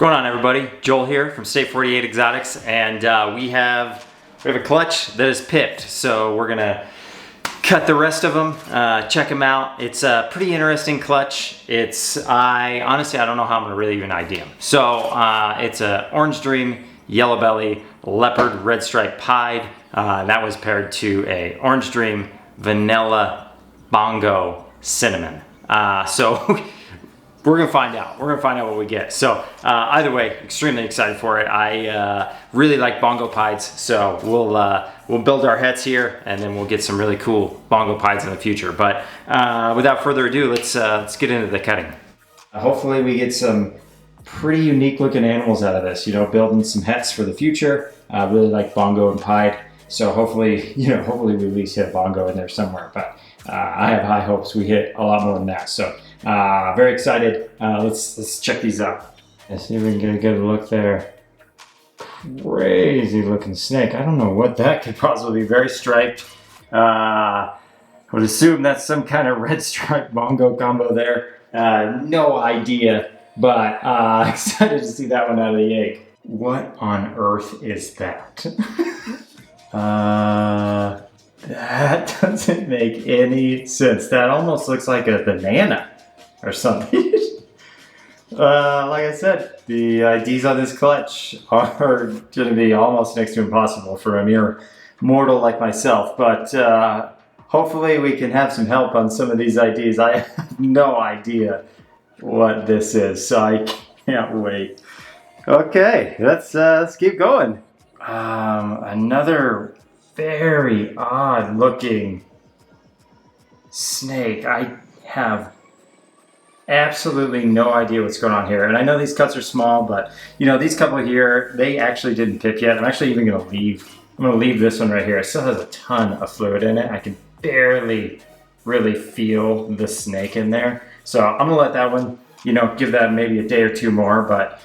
What's going on, everybody? Joel here from State 48 Exotics, and we have a clutch that is pipped, so we're gonna cut the rest of them, check them out. It's a pretty interesting clutch. Honestly, I don't know how I'm gonna really even ID them. So it's a Orange Dream, Yellow Belly, Leopard, Red Stripe Pied. That was paired to a Orange Dream, Vanilla, Bongo, Cinnamon. So we're gonna find out. We're gonna find out what we get. So either way, extremely excited for it. I really like Bongo Pieds, so we'll build our hets here, and then we'll get some really cool Bongo Pieds in the future. But without further ado, let's get into the cutting. Hopefully, we get some pretty unique looking animals out of this. You know, building some hets for the future. I really like Bongo and Pied, so hopefully we at least hit a Bongo in there somewhere. But I have high hopes we hit a lot more than that. So. Very excited. Let's check these out. Let's see if we can get a good look there. Crazy looking snake. I don't know what that could possibly be. Very striped. I would assume that's some kind of red stripe bongo combo there. No idea, but excited to see that one out of the egg. What on earth is that? That doesn't make any sense. That almost looks like a banana or something. Like I said, the IDs on this clutch are going to be almost next to impossible for a mere mortal like myself. But hopefully we can have some help on some of these IDs. I have no idea what this is, so I can't wait. Okay, let's keep going. Another very odd looking snake. I have absolutely no idea what's going on here. And I know these cuts are small, but you know, these couple here, they actually didn't pip yet. I'm actually even gonna leave this one right here. It still has a ton of fluid in it. I can barely really feel the snake in there. So I'm gonna let that one, give that maybe a day or two more. But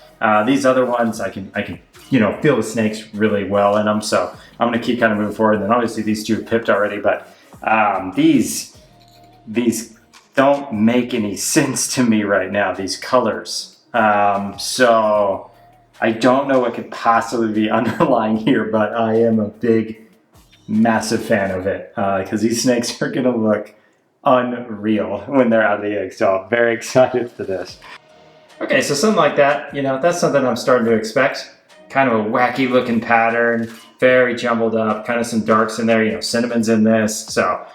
these other ones, I can feel the snakes really well in them. So I'm gonna keep kind of moving forward. And then obviously these two pipped already, but these don't make any sense to me right now, these colors. So I don't know what could possibly be underlying here, but I am a big, massive fan of it because these snakes are gonna look unreal when they're out of the egg. So I'm very excited for this. Okay, so something like that, that's something I'm starting to expect. Kind of a wacky looking pattern, very jumbled up, kind of some darks in there, cinnamon's in this. So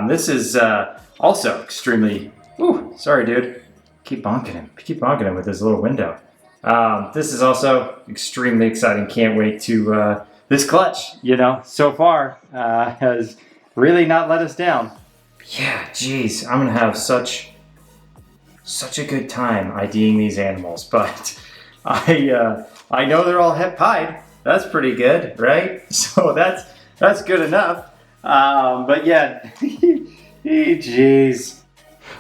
this is also extremely, sorry dude, keep bonking him with his little window. This is also extremely exciting. Can't wait to, this clutch, so far has really not let us down. Yeah, geez, I'm gonna have such a good time IDing these animals, but I know they're all het pied. That's pretty good, right? So that's good enough. But yeah, jeez.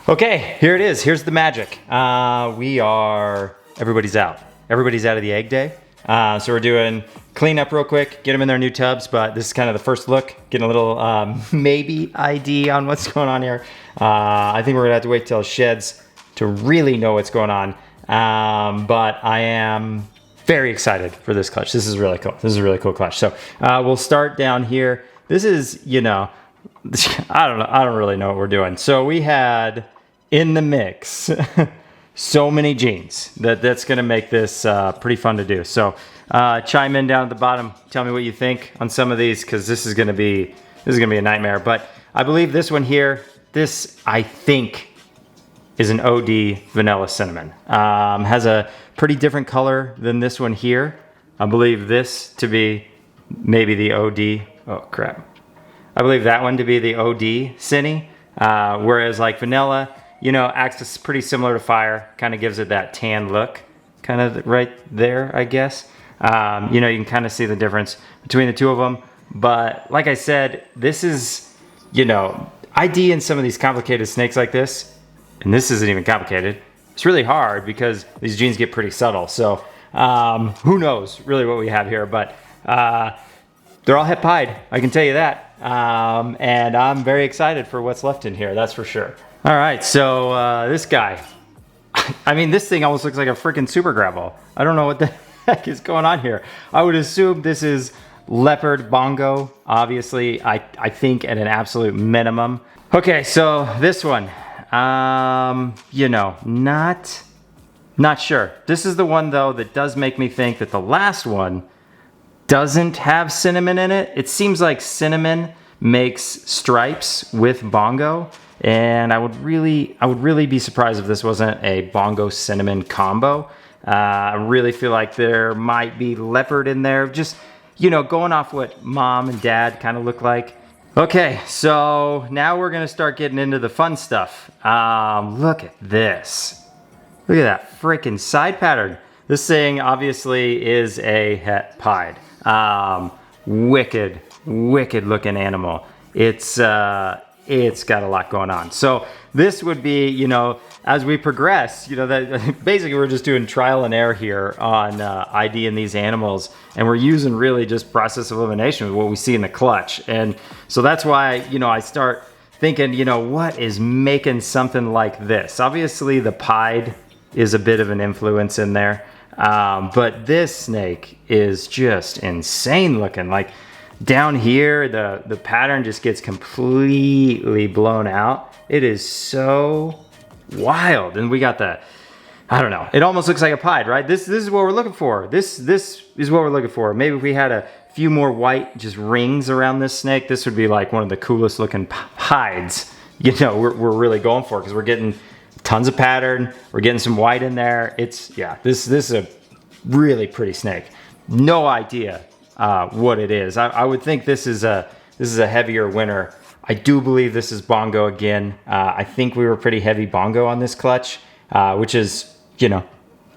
Okay, here it is. Here's the magic. Everybody's out. Everybody's out of the egg day. So we're doing cleanup real quick, get them in their new tubs, but this is kind of the first look, getting a little maybe ID on what's going on here. I think we're gonna have to wait till it sheds to really know what's going on. But I am very excited for this clutch. This is really cool. This is a really cool clutch. So we'll start down here. This is, I don't really know what we're doing. So we had in the mix so many genes that's gonna make this pretty fun to do. So chime in down at the bottom. Tell me what you think on some of these, because this is gonna be a nightmare. But I believe this one here, I think is an OD Vanilla Cinnamon. Has a pretty different color than this one here. I believe this to be maybe the OD. Oh crap. I believe that one to be the OD Cinny. Whereas like Vanilla, acts pretty similar to Fire. Kind of gives it that tan look. Kind of right there, I guess. You can kind of see the difference between the two of them. But like I said, this is, ID in some of these complicated snakes like this, and this isn't even complicated. It's really hard because these genes get pretty subtle. So who knows really what we have here, but they're all het pied, I can tell you that. And I'm very excited for what's left in here, that's for sure. All right, so this guy, I mean, this thing almost looks like a freaking super gravel. I don't know what the heck is going on here. I would assume this is leopard bongo, obviously, I think at an absolute minimum. Okay, so this one, you know, not sure. This is the one though that does make me think that the last one doesn't have cinnamon in it. It seems like cinnamon makes stripes with bongo, and I would really be surprised if this wasn't a bongo cinnamon combo. I really feel like there might be leopard in there, just, you know, going off what mom and dad kind of look like. Okay, so now we're gonna start getting into the fun stuff. Look at this. Look at that freaking side pattern. This thing obviously is a het pied. Wicked looking animal. It's got a lot going on. So this would be, you know, as we progress, you know, that basically we're just doing trial and error here on ID in these animals, and we're using really just process of elimination with what we see in the clutch. And so that's why, you know, I start thinking, you know, what is making something like this? Obviously the pied is a bit of an influence in there. But this snake is just insane looking. Like down here, the pattern just gets completely blown out. It is so wild. And we got the, I don't know, it almost looks like a pied, right? This is what we're looking for. This is what we're looking for. Maybe if we had a few more white just rings around this snake, this would be like one of the coolest looking pieds, you know, we're really going for, because we're getting tons of pattern. We're getting some white in there. It's, yeah, this is a really pretty snake. No idea what it is. I would think this is a heavier winner. I do believe this is bongo again. I think we were pretty heavy bongo on this clutch, which is, you know,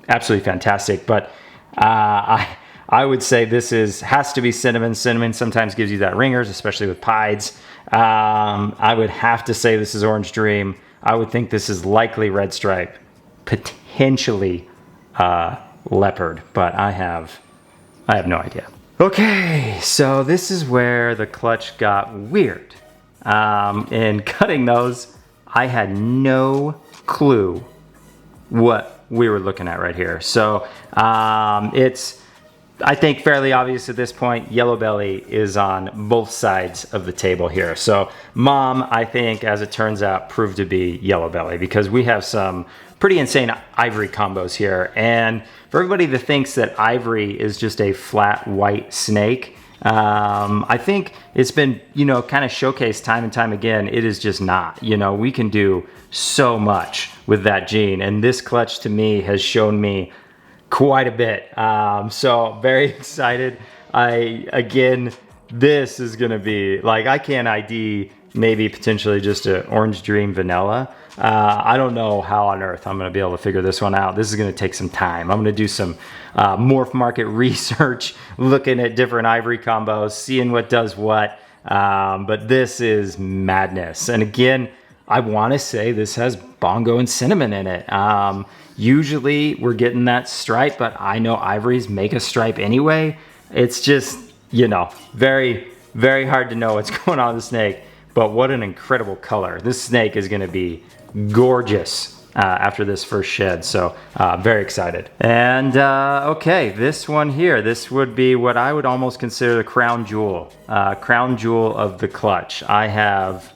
absolutely fantastic. But I would say this has to be cinnamon. Cinnamon sometimes gives you that ringers, especially with pieds. I would have to say this is Orange Dream. I would think this is likely red stripe, potentially leopard, but I have no idea. Okay, so this is where the clutch got weird. In cutting those, I had no clue what we were looking at right here. So it's, I think, fairly obvious at this point. Yellow belly is on both sides of the table here. So mom, I think, as it turns out, proved to be yellow belly, because we have some pretty insane ivory combos here. And for everybody that thinks that ivory is just a flat white snake, I think it's been, you know, kind of showcased time and time again. It is just not. You know, we can do so much with that gene, and this clutch to me has shown me quite a bit. So very excited. Again, this is gonna be like, I can't ID maybe potentially just an Orange Dream vanilla. I don't know how on earth I'm gonna be able to figure this one out. This is gonna take some time. I'm gonna do some morph market research, looking at different ivory combos, seeing what does what. But this is madness. And again, I wanna say this has bongo and cinnamon in it. Usually we're getting that stripe, but I know ivories make a stripe anyway. It's just, you know, very, very hard to know what's going on with the snake, but what an incredible color. This snake is gonna be gorgeous after this first shed, so very excited. And okay, this one here, this would be what I would almost consider the crown jewel of the clutch. I have,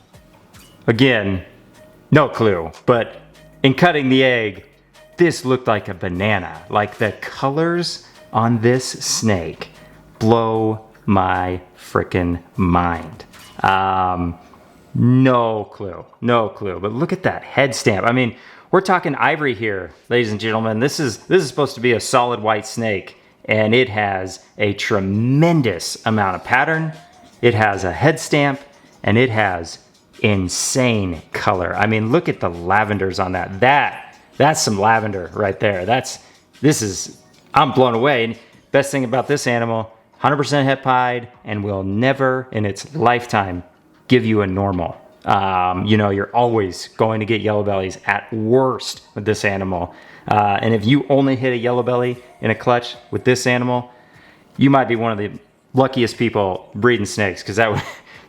again, no clue, but in cutting the egg, this looked like a banana. Like the colors on this snake blow my freaking mind. No clue, but look at that head stamp. I mean, we're talking ivory here, ladies and gentlemen. This is supposed to be a solid white snake, and it has a tremendous amount of pattern. It has a head stamp, and it has insane color. I mean, look at the lavenders on that. That's some lavender right there. I'm blown away. And best thing about this animal, 100% het pied, and will never in its lifetime give you a normal. You know, you're always going to get yellow bellies at worst with this animal. And if you only hit a yellow belly in a clutch with this animal, you might be one of the luckiest people breeding snakes, because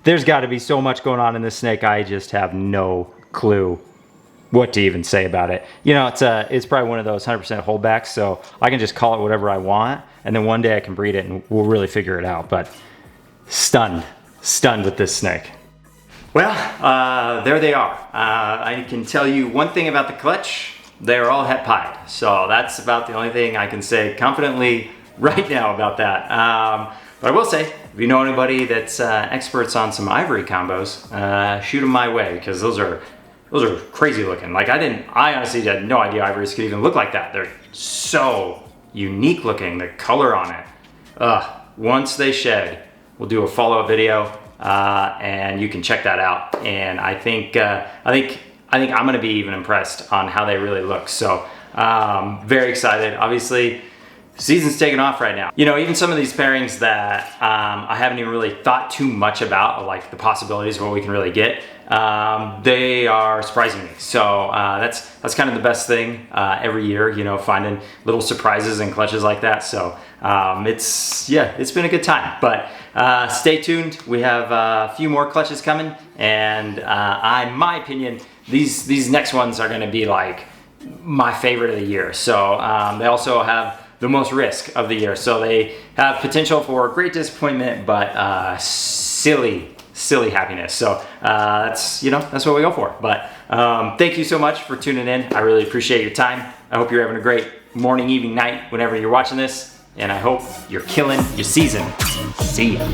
there's got to be so much going on in this snake. I just have no clue what to even say about it. You know, it's probably one of those 100% holdbacks, so I can just call it whatever I want, and then one day I can breed it and we'll really figure it out. But stunned with this snake. Well, there they are. I can tell you one thing about the clutch: they're all het pied. So that's about the only thing I can say confidently right now about that. But I will say, if you know anybody that's experts on some ivory combos, shoot them my way, because those are crazy looking. Like I honestly had no idea ivories could even look like that. They're so unique looking, the color on it. Once they shed, we'll do a follow-up video, and you can check that out. And I think I'm gonna be even impressed on how they really look. So very excited. Obviously, season's taking off right now. You know, even some of these pairings that I haven't even really thought too much about, like the possibilities of what we can really get, they are surprising me. So that's kind of the best thing every year, you know, finding little surprises and clutches like that. So it's been a good time. But stay tuned. We have a few more clutches coming, and in my opinion, these next ones are going to be like my favorite of the year. So they also have the most risk of the year. So they have potential for great disappointment, but silly happiness. So that's what we go for. But thank you so much for tuning in. I really appreciate your time. I hope you're having a great morning, evening, night, whenever you're watching this. And I hope you're killing your season. See ya.